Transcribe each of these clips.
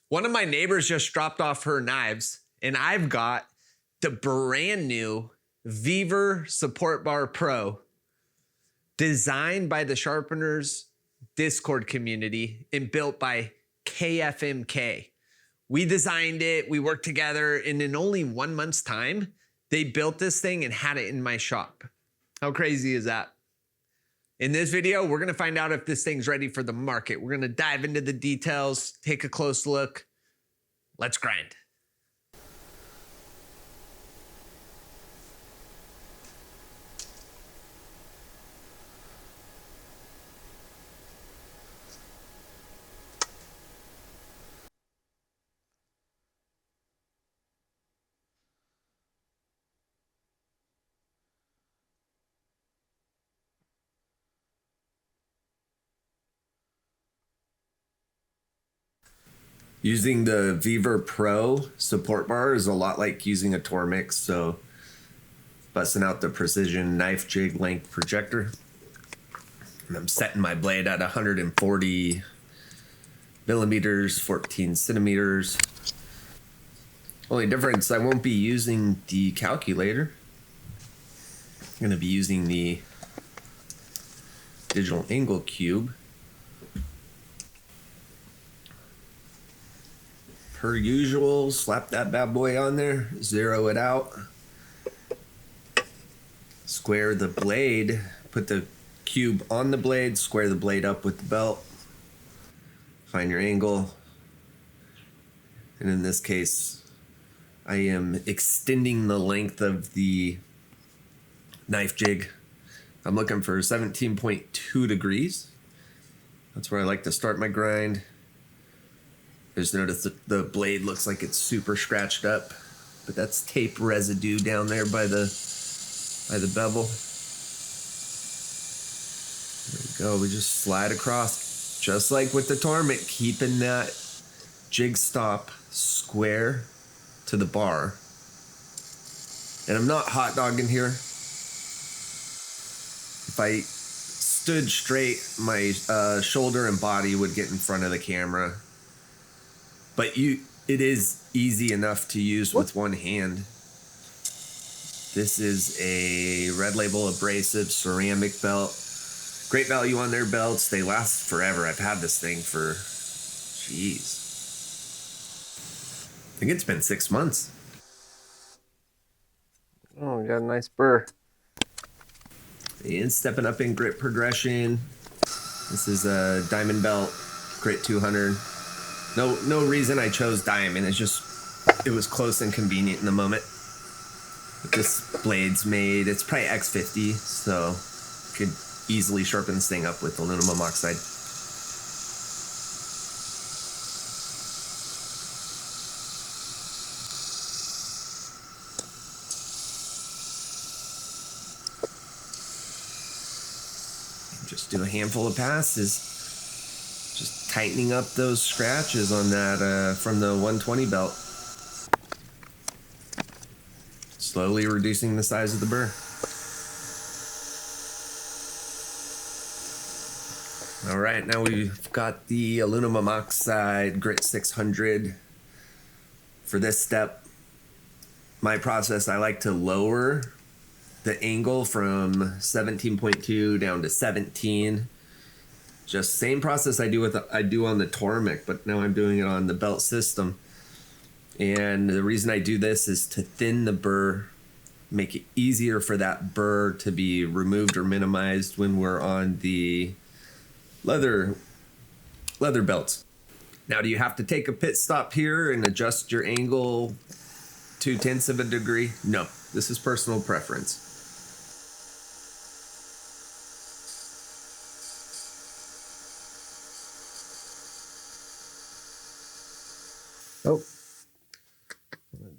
One of my neighbors just dropped off her knives, and I've got the brand new VEVOR Support Bar Pro, designed by the Sharpeners Discord community and built by KFMK. We designed it, we worked together, and in only 1 month's time, they built this thing and had it in my shop. How crazy is that? In this video, we're gonna find out if this thing's ready for the market. We're gonna dive into the details, take a close look. Let's grind. Using the VEVOR Pro support bar is a lot like using a Tormek, so busting out the precision knife jig length projector. And I'm setting my blade at 140 millimeters, 14 centimeters. Only difference, I won't be using the calculator. I'm gonna be using the digital angle cube. Per usual, slap that bad boy on there, zero it out. Square the blade, put the cube on the blade, square the blade up with the belt. Find your angle. And in this case, I am extending the length of the knife jig. I'm looking for 17.2 degrees. That's where I like to start my grind. Just notice that the blade looks like it's super scratched up, but that's tape residue down there by the bevel. There we go. We just slide across, just like with the Tormek, keeping that jig stop square to the bar. And I'm not hot dogging here. If I stood straight, my shoulder and body would get in front of the camera. But it is easy enough to use with one hand. This is a Red Label abrasive ceramic belt. Great value on their belts. They last forever. I've had this thing for, jeez, I think it's been 6 months. Oh, we got a nice burr. And stepping up in grit progression. This is a diamond belt, grit 200. No reason I chose diamond. It's just, it was close and convenient in the moment. But this blade's made, it's probably X50, so could easily sharpen this thing up with aluminum oxide. Just do a handful of passes. Just tightening up those scratches on that from the 120 belt. Slowly reducing the size of the burr. All right, now we've got the aluminum oxide grit 600. For this step, my process, I like to lower the angle from 17.2 down to 17. Just same process I do on the Tormek, but now I'm doing it on the belt system. And the reason I do this is to thin the burr, make it easier for that burr to be removed or minimized when we're on the leather belts. Now, do you have to take a pit stop here and adjust your angle 0.2 of a degree? No, this is personal preference. Oh,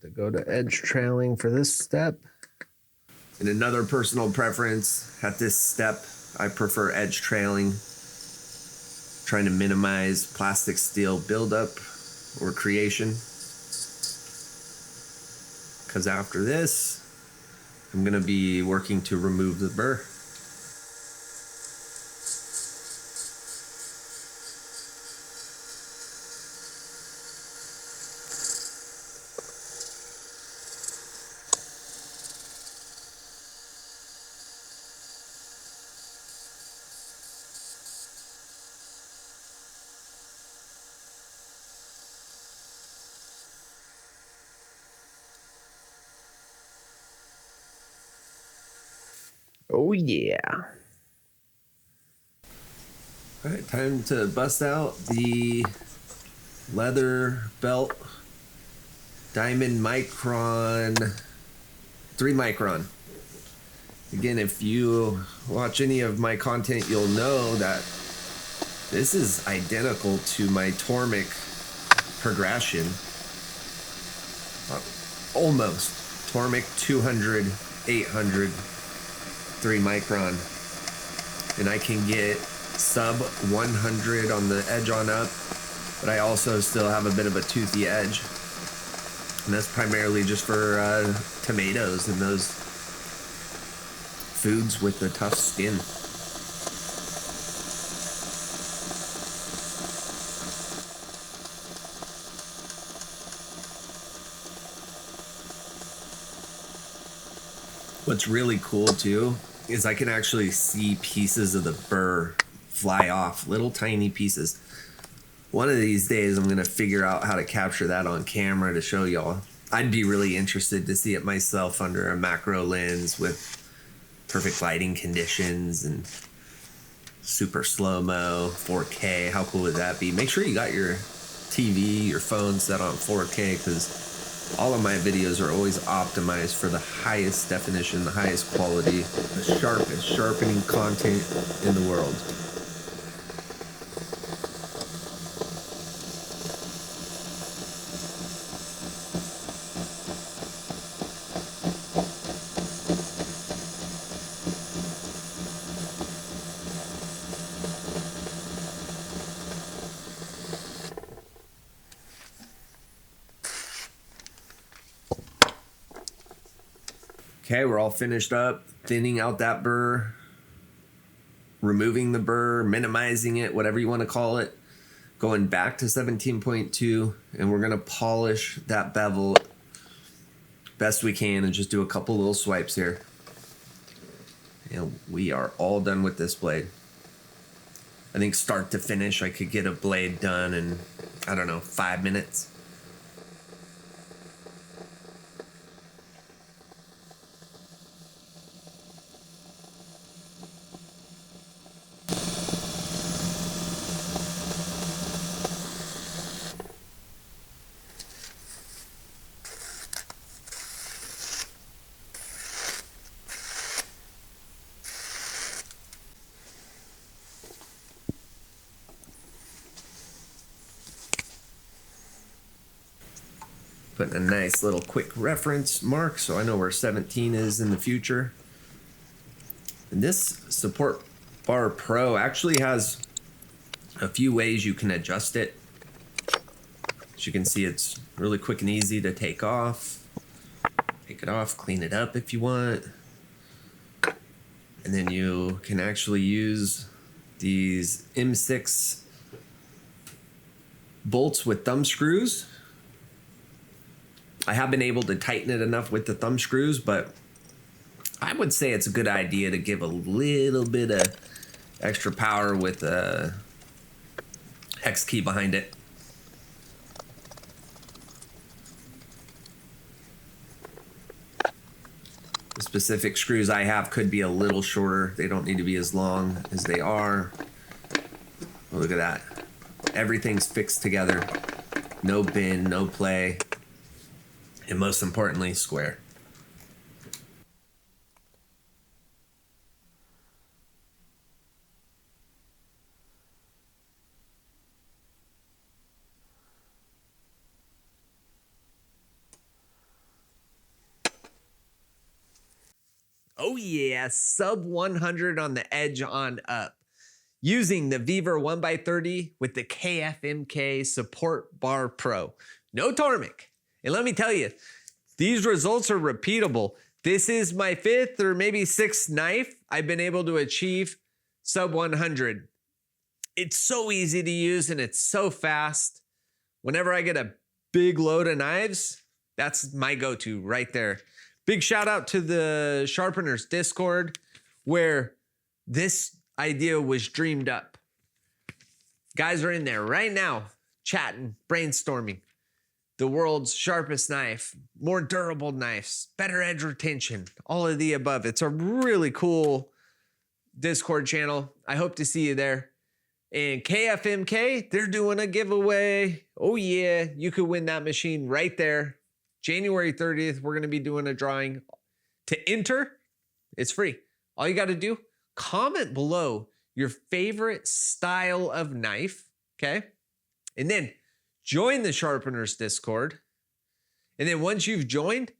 to go to edge trailing for this step. And another personal preference, at this step, I prefer edge trailing, trying to minimize plastic steel buildup or creation. Because after this, I'm going to be working to remove the burr. Oh yeah. All right, time to bust out the leather belt diamond micron, 3 micron. Again, if you watch any of my content, you'll know that this is identical to my Tormek progression. Almost. Tormek 200, 800, 3 micron. And I can get sub 100 on the edge on up, but I also still have a bit of a toothy edge. And that's primarily just for tomatoes and those foods with the tough skin. What's really cool too is I can actually see pieces of the burr fly off, little tiny pieces. One of these days I'm gonna figure out how to capture that on camera to show y'all. I'd be really interested to see it myself under a macro lens with perfect lighting conditions and super slow-mo, 4K. How cool would that be? Make sure you got your TV, your phone set on 4K, because all of my videos are always optimized for the highest definition, the highest quality, the sharpest sharpening content in the world. Okay, we're all finished up, thinning out that burr, removing the burr, minimizing it, whatever you want to call it, going back to 17.2, and we're going to polish that bevel best we can and just do a couple little swipes here. And we are all done with this blade. I think start to finish, I could get a blade done in, I don't know, 5 minutes. Putting a nice little quick reference mark so I know where 17 is in the future. And this Support Bar Pro actually has a few ways you can adjust it. As you can see, it's really quick and easy to take off. Take it off, clean it up if you want. And then you can actually use these M6 bolts with thumb screws. I have been able to tighten it enough with the thumb screws, but I would say it's a good idea to give a little bit of extra power with a hex key behind it. The specific screws I have could be a little shorter. They don't need to be as long as they are. Oh, look at that. Everything's fixed together. No bend, no play. And most importantly, square. Oh yeah, sub 100 on the edge on up. Using the VEVOR 1x30 with the KFMK Support Bar Pro. No Tormek. And let me tell you, these results are repeatable. This is my 5th or maybe 6th knife I've been able to achieve sub 100. It's so easy to use and it's so fast. Whenever I get a big load of knives, that's my go-to right there. Big shout out to the Sharpeners Discord where this idea was dreamed up. Guys are in there right now, chatting, brainstorming. The world's sharpest knife, more durable knives, better edge retention, all of the above. It's a really cool Discord channel. I hope to see you there. And KFMK, they're doing a giveaway. Oh yeah, you could win that machine right there. January 30th, we're going to be doing a drawing. To enter, it's free. All you got to do, comment below your favorite style of knife, okay? And then join the Sharpeners Discord. And then once you've joined,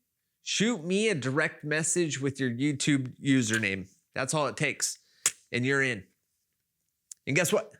shoot me a direct message with your YouTube username. That's all it takes. And you're in. And guess what?